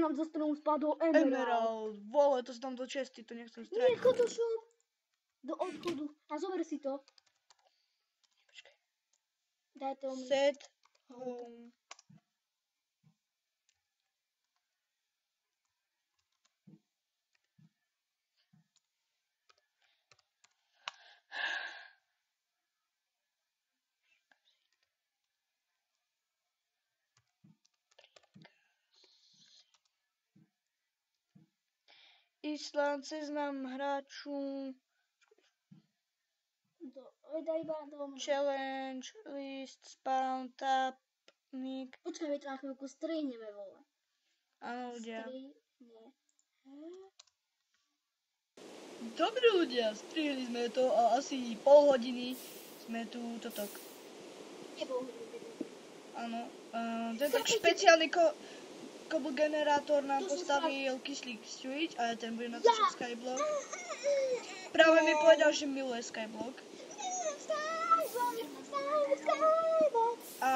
nám za stranou spadol emerald. Emerald, vole, to si tam do česty, to nechcem Nie, stratiť. chod do shop. Do obchodu. A zober si to. Počkaj. Daj to mi. Set home. Island, seznam hráčů, Daj iba do mňa. challenge, list, spawn, tab, nick. Počkaj, veď na chvíľku strihneme, vole. Áno, ľudia. Strihne. Dobrí ľudia, strihli sme to a asi pol hodiny sme tu totok. Nebol. Áno, tento špeciálny kobo generátor nám postavil Kyslík Street a ten bude natáčať Skyblock. Práve mi povedal, že miluje Skyblock. A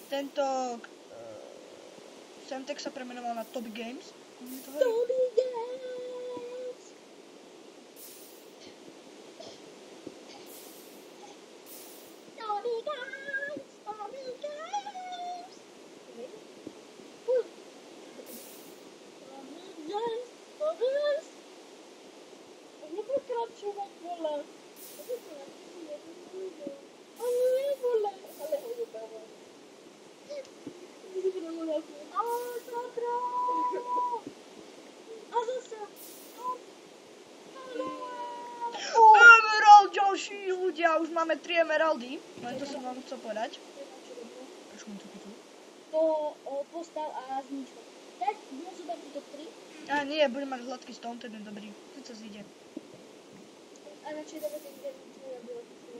tento Semtek sa premenoval na Toby Games. Toby Games! Toby Games! Toby Games! Toby Games! Nepokračovať, vole. Ale nie, vole. Ale odobávam. A zase. Emerald, ďalší ľudia, už máme 3 emeraldy. Len to som vám chcel povedať. Trošku mi to pýtu. To postav a znič ho. Tak, môžu dať to 3. A nie, budem mať hladký stone, ten je dobrý. Teď sa zíde. A na čo je dobre ten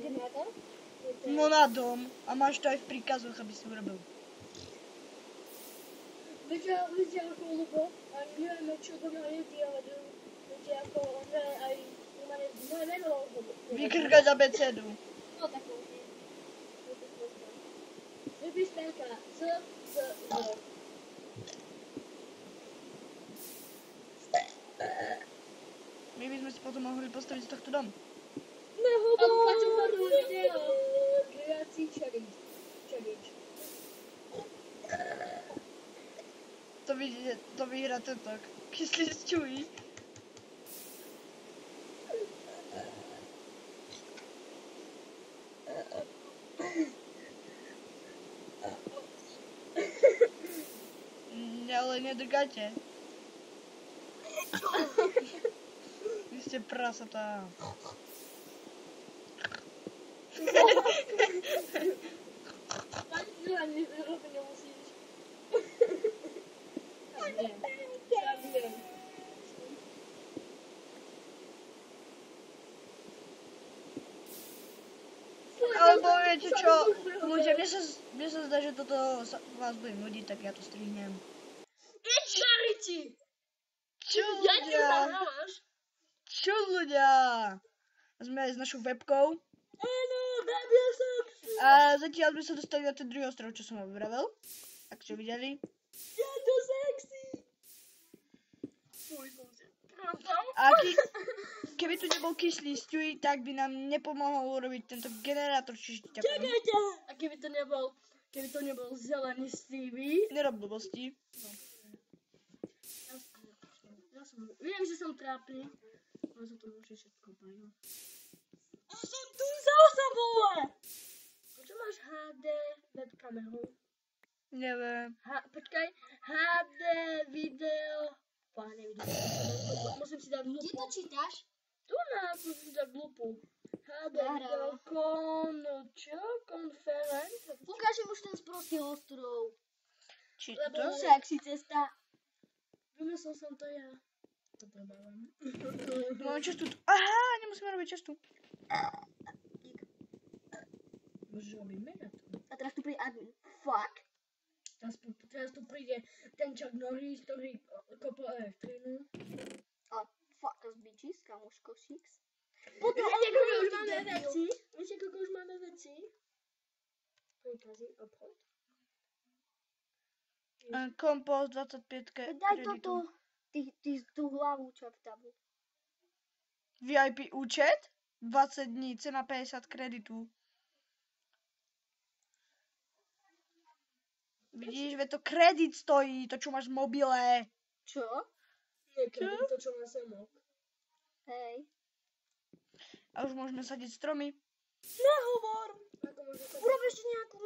generátor? No na dom. A máš to aj v príkazoch, aby si urobil. Viete ako ľubo? A nevieme čo to má jedy, ale viete ako že aj moje meno Vykrkať abecedu. No tak môžem. Vypísmenka Z. My by sme si potom mohli postaviť z tohto dom. Odplačom to video. Kreácii challenge. To vidíte, to vyhrá tento kyslý sťují. Ale nedrgajte. Vy ste prasatá. Ani robiť nemusíš. Viem. Alebo viete čo, ľudia, mne sa zdá, že toto vás bude nudiť, tak ja to strihnem. Charity! Čo Ja ti ľudia? zahrávaš? Čo ľudia? Sme aj s našou webkou. Áno, Babia Sexy! A zatiaľ by sa dostali na ten druhý ostrov, čo som vám vravel. Ak ste videli. Je to sexy! Fuj, som si pravdal. A keby tu nebol kyslý stůj, tak by nám nepomohol urobiť tento generátor, čiže ťakujem. Čakajte! A keby to nebol zelený Stevie? Nerob blbosti. Viem, že som trápny. Ale som to môže všetko bajno. A som tu zasa, vole! Čo máš HD webkameru? Neviem. Počkaj, HD video. Páne, video. Musím si dať lupu. Kde to čítaš? Tu musím si dať lupu. HD Nahrávam. video, čo? Konferent? Ukážem už ten sprostý ostrov. Či Lebo to? Sexy cesta. Vymyslel som to ja. To probávam. Máme čestu tu. Aha, nemusíme robiť čestu. Môžeš robiť megatón. A teraz tu príde admin. Fuck. Teraz tu príde ten Chuck Norris, ktorý kopol elektrínu. A fuck us bitches, kamoško Six. Viete, koľko už máme veci? Viete, koľko už máme veci? Príkazy, obchod. Kompost 25 Daj kreditu. toto. Ty tú hlavu čertavu. VIP účet, 20 dní, cena 50 kreditů. Vidíš, že to kredit stojí, to čo máš v mobile. Čo? Nekradím to, čo má semok. Hej. A už môžeme sadiť stromy. Nehovor! Ako môže to... Urob ešte nejakú...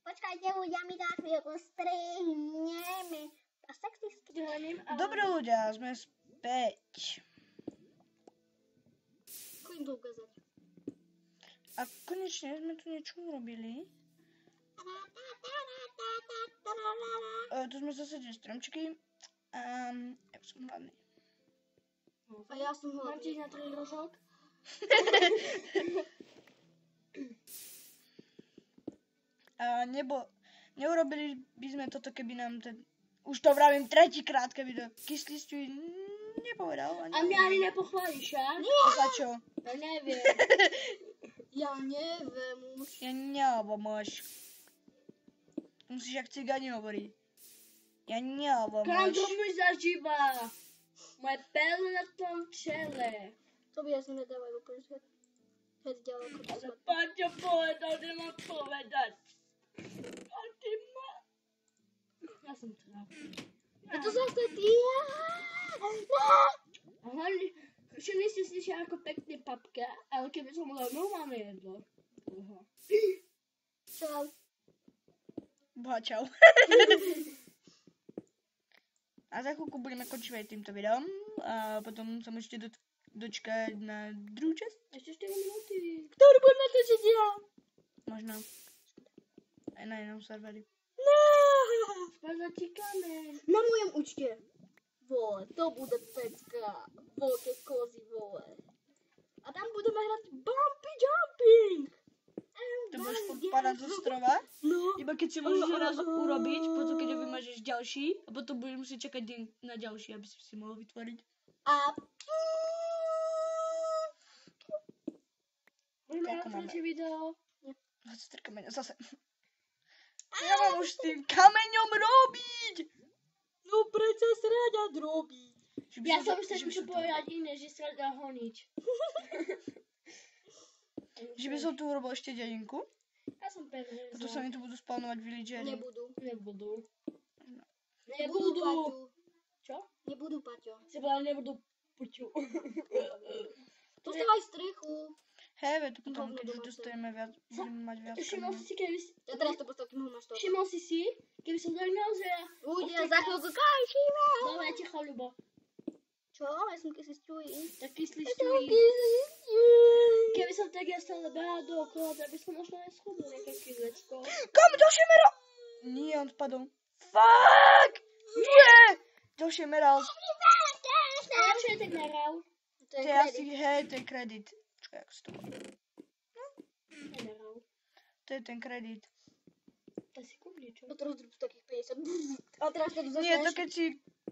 Počkajte, ľudia, my na chvíľku strihneme. A sexy strihnem. Dobre ľudia, sme späť. Chodím to ukázať. A konečne sme tu niečo urobili. Tu sme zasadili stromčeky. Ja som hladný. A ja som Mám hladný. tiež na 3 rožok. Neurobili by sme toto, keby nám ten... Už to vravím tretíkrát, keby to kyslý stůj nepovedal. A mňa ani nepochválíš, ja? A za čo? Ja neviem. Ja neviem už. Ja neobomáš. Musíš jak cigáni hovoriť. Ja neobomáš. Kanto mi zažíva. Moje perle na tom čele. To by asi nedávajú úplne svet. Heď ďaleko. Ale Paťo povedal, že mám povedať. A ty ma... Ja som trápny. Je to zase ty. A hlavne, všimli ste si, že ako pekný papka, ale keby som bol máme jedlo. Aha. Čau. Boha, čau. A za chvíľku budeme končiť aj týmto videom. A potom sa môžete dočkať na druhú časť. Ešte 4 minúty. Ktorú budem natočiť ja? Možno. Aj na inom serveri. Spadla ti kameň. Na mojom účte. Vole, to bude pecka. Veľké kozy, vole. A tam budeme hrať bumpy jumping. To budeš podpadať zo strova. No. Iba keď si môžeš raz urobiť, potom keď ho vymažeš ďalší, a potom budeš musieť čakať deň na ďalší, aby si mohol vytvoriť. A... Budeme Koľko máme? ďalšie video. 23 kameňa, zase. Ja mám už s tým kameňom robiť! No prečo srada drobí? Ja som sa musel povedať iné, že sa dá honiť. Že by som tu urobil ešte dedinku. Ja som pevne. Potom sa mi tu budú spawnovať villagery. Nebudú. Nebudú. Nebudú, Paťo. Čo? Nebudú, Paťo. Si povedal, nebudú puťu. Postávaj strechu. Hej, to potom, Hovno keď už domáce. dostaneme viac, budeme mať viac Všimol kameňov. si, keby... Ja teraz to postav, kým ho máš to. Všimol si, keby som tak naozaj... Ľudia, za chvíľku končíme. Dobre, ticho, Ľubo. Čo? Ja som kyslý stúj. Tak kyslý Ja som stúj. kyslý stúj. Keby som tak ja stále behal dookola, tak by som možno aj schudol nejaké kyzlecko. Kom, ďalší meral! Nie, on spadol. Fuck! Nie! Ďalší meral. A čo je ten meral? To je To je asi, kredit. hej, to je kredit. Počkaj, ako sa to volá. Meral. To je ten kredit. To si kúpni, čo? To teraz zrób takých 50. A teraz to Nie, to začneš. keď si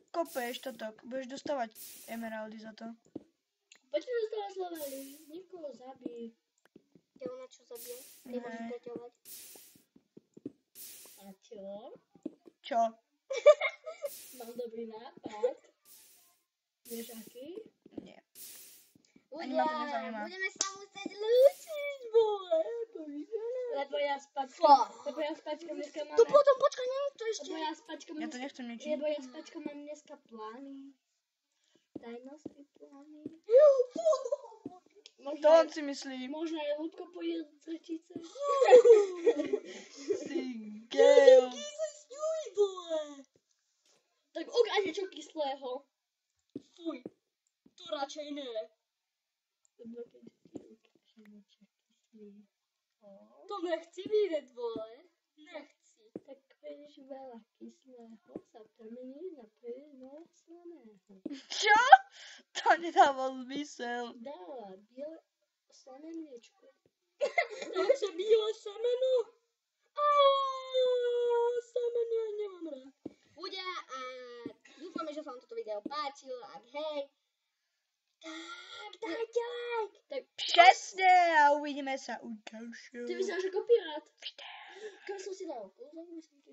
kopeš toto, budeš dostávať emeraldy za to. Poďme dostávať levely. Niekoho zabij. Ja ho na čo zabijem? Nebudeš Ne. preťahovať. A čo? Čo? Mám dobrý nápad. Vieš aký? Nie. Ľudia, ma to nezaujíma. budeme sa musieť lúčiť, vole. Lebo ja s Paťkom... Fuck. Lebo ja s Paťkom dneska máme... To potom, počkaj, nie, to ešte. Lebo ja s Paťkom Ja to nechcem ničiť. Lebo ja s Paťkom mám dneska plány. Tajnostné plány. Možno To on aj, si myslí. možno aj Ľudko pôjde do tretice. Ty geo. Stúj, vole. Tak ukáž niečo kyslého. Fuj, to radšej ne. Lebo keď ti ukážem niečo kyslého, To nechci vidieť, vole. Nechci. tak príliš veľa kyslého sa premení na príliš veľa slaného. Čo? To nedával zmysel. Dáva biele slané mliečko. Takže biele semeno. Semeno ja nemám rád. Ľudia, a dúfame, že sa vám toto video páčilo. Ak hej, tak dajte like. Tak Přesně a uvidíme se u dalšího. ty vyzeráš ako pirát. Kam som si dal kouzlo, myslím,